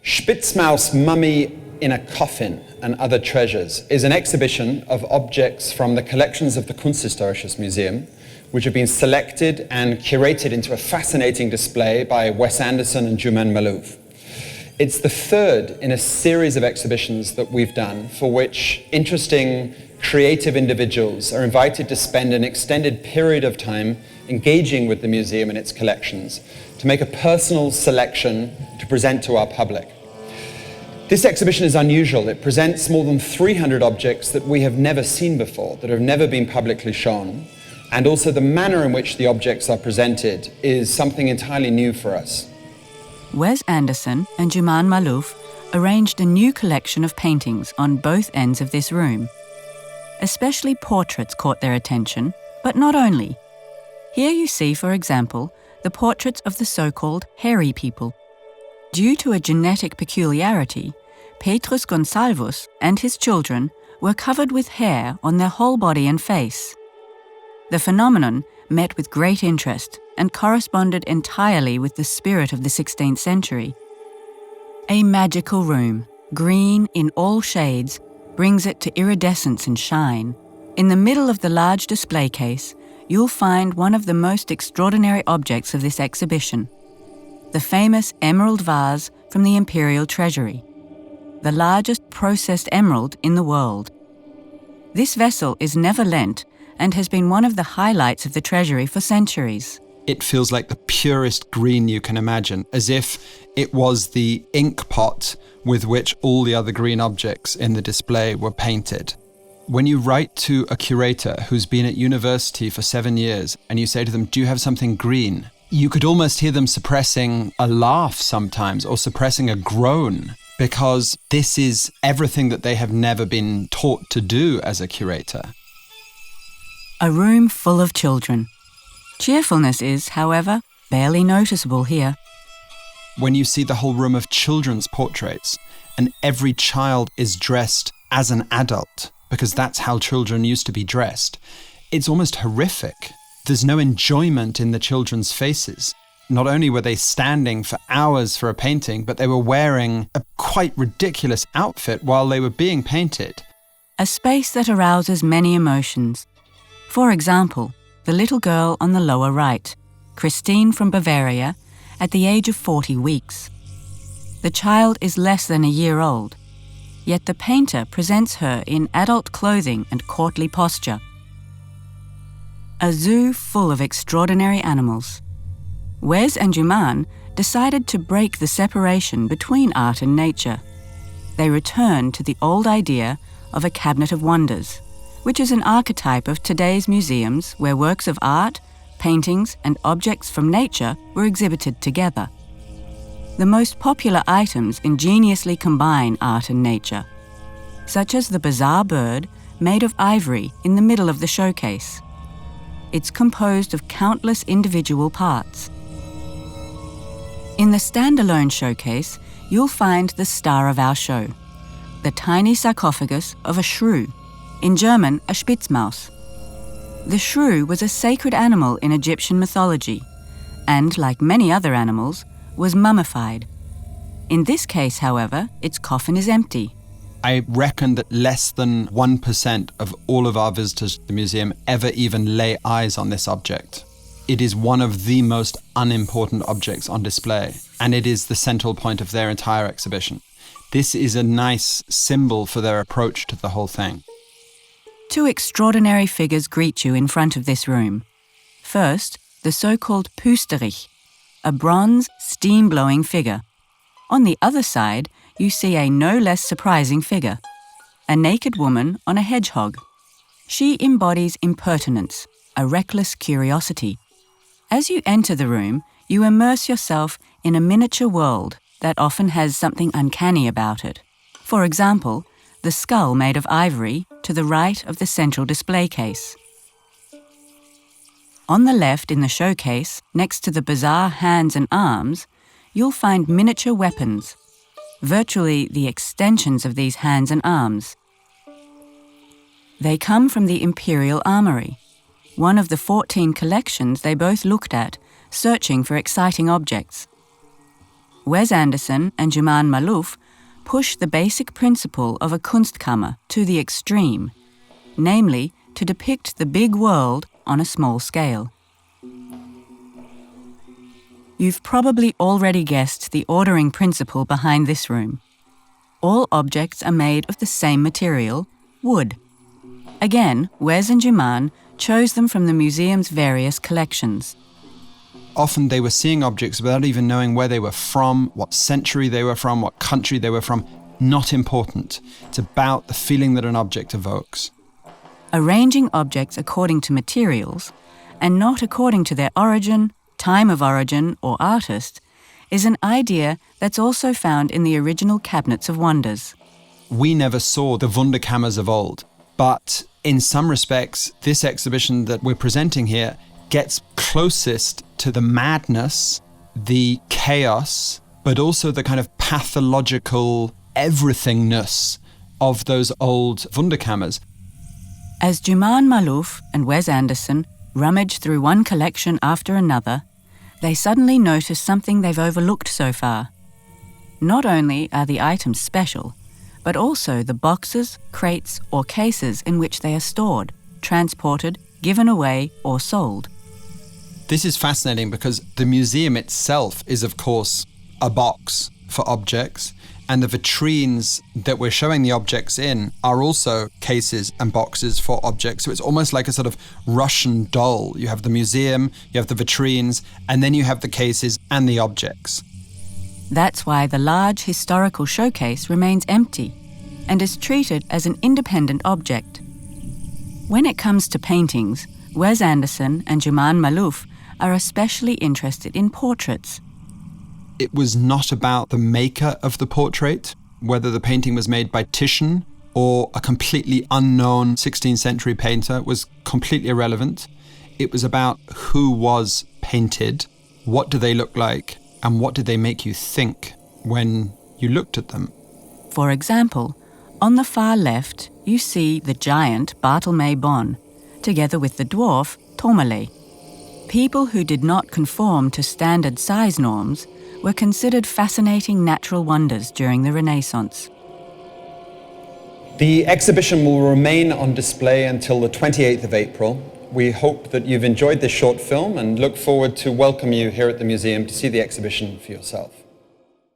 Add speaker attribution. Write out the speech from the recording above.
Speaker 1: Spitzmaus' Mummy in a Coffin and Other Treasures is an exhibition of objects from the collections of the Kunsthistorische Museum, which have been selected and curated into a fascinating display by Wes Anderson and Juman Malouf. It's the third in a series of exhibitions that we've done for which interesting, creative individuals are invited to spend an extended period of time engaging with the museum and its collections to make a personal selection to present to our public. This exhibition is unusual. It presents more than 300 objects that we have never seen before, that have never been publicly shown, and also the manner in which the objects are presented is something entirely new for us.
Speaker 2: Wes Anderson and Juman Malouf arranged a new collection of paintings on both ends of this room. Especially portraits caught their attention, but not only. Here you see, for example, the portraits of the so-called hairy people. Due to a genetic peculiarity, Petrus Gonçalves and his children were covered with hair on their whole body and face. The phenomenon met with great interest and corresponded entirely with the spirit of the 16th century. A magical room, green in all shades, brings it to iridescence and shine. In the middle of the large display case, you'll find one of the most extraordinary objects of this exhibition, the famous emerald vase from the Imperial Treasury, the largest processed emerald in the world. This vessel is never lent and has been one of the highlights of the Treasury for centuries.
Speaker 3: It feels like the purest green you can imagine, as if it was the ink pot with which all the other green objects in the display were painted. When you write to a curator who's been at university for 7 years and you say to them, "Do you have something green?" you could almost hear them suppressing a laugh sometimes or suppressing a groan, because this is everything that they have never been taught to do as a curator.
Speaker 2: A room full of children. Cheerfulness is, however, barely noticeable here.
Speaker 3: When you see the whole room of children's portraits and every child is dressed as an adult, because that's how children used to be dressed, it's almost horrific. There's no enjoyment in the children's faces. Not only were they standing for hours for a painting, but they were wearing a quite ridiculous outfit while they were being painted.
Speaker 2: A space that arouses many emotions. For example, the little girl on the lower right, Christine from Bavaria, at the age of 40 weeks. The child is less than a year old, yet the painter presents her in adult clothing and courtly posture. A zoo full of extraordinary animals. Wes and Juman decided to break the separation between art and nature. They returned to the old idea of a cabinet of wonders, which is an archetype of today's museums where works of art, paintings, and objects from nature were exhibited together. The most popular items ingeniously combine art and nature, such as the bizarre bird made of ivory in the middle of the showcase. It's composed of countless individual parts. In the standalone showcase, you'll find the star of our show, the tiny sarcophagus of a shrew, in German a Spitzmaus. The shrew was a sacred animal in Egyptian mythology and, like many other animals, was mummified. In this case, however, its coffin is empty.
Speaker 3: I reckon that less than 1% of all of our visitors to the museum ever even lay eyes on this object. It is one of the most unimportant objects on display, and it is the central point of their entire exhibition. This is a nice symbol for their approach to the whole thing.
Speaker 2: Two extraordinary figures greet you in front of this room. First, the so-called Pusterich, a bronze, steam-blowing figure. On the other side, you see a no less surprising figure, a naked woman on a hedgehog. She embodies impertinence, a reckless curiosity. As you enter the room, you immerse yourself in a miniature world that often has something uncanny about it. For example, the skull made of ivory to the right of the central display case. On the left in the showcase, next to the bizarre hands and arms, you'll find miniature weapons, virtually the extensions of these hands and arms. They come from the Imperial Armory, one of the 14 collections they both looked at, searching for exciting objects. Wes Anderson and Juman Malouf push the basic principle of a Kunstkammer to the extreme, namely to depict the big world on a small scale. You've probably already guessed the ordering principle behind this room. All objects are made of the same material, wood. Again, Wes and Juman chose them from the museum's various collections.
Speaker 3: Often they were seeing objects without even knowing where they were from, what century they were from, what country they were from. Not important. It's about the feeling that an object evokes.
Speaker 2: Arranging objects according to materials, and not according to their origin, time of origin, or artist, is an idea that's also found in the original Cabinets of Wonders.
Speaker 3: We never saw the Wunderkammers of old, but in some respects, this exhibition that we're presenting here gets closest to the madness, the chaos, but also the kind of pathological everythingness of those old Wunderkammers.
Speaker 2: As Juman Malouf and Wes Anderson rummage through one collection after another, they suddenly notice something they've overlooked so far. Not only are the items special, but also the boxes, crates, or cases in which they are stored, transported, given away, or sold.
Speaker 3: This is fascinating because the museum itself is, of course, a box for objects, and the vitrines that we're showing the objects in are also cases and boxes for objects. So it's almost like a sort of Russian doll. You have the museum, you have the vitrines, and then you have the cases and the objects.
Speaker 2: That's why the large historical showcase remains empty and is treated as an independent object. When it comes to paintings, Wes Anderson and Juman Malouf are especially interested in portraits.
Speaker 3: It was not about the maker of the portrait, whether the painting was made by Titian or a completely unknown 16th century painter was completely irrelevant. It was about who was painted, what do they look like, and what did they make you think when you looked at them.
Speaker 2: For example, on the far left, you see the giant Bartolomé Bon, together with the dwarf Tourmalet. People who did not conform to standard size norms were considered fascinating natural wonders during the Renaissance.
Speaker 1: The exhibition will remain on display until the 28th of April. We hope that you've enjoyed this short film and look forward to welcome you here at the museum to see the exhibition for yourself.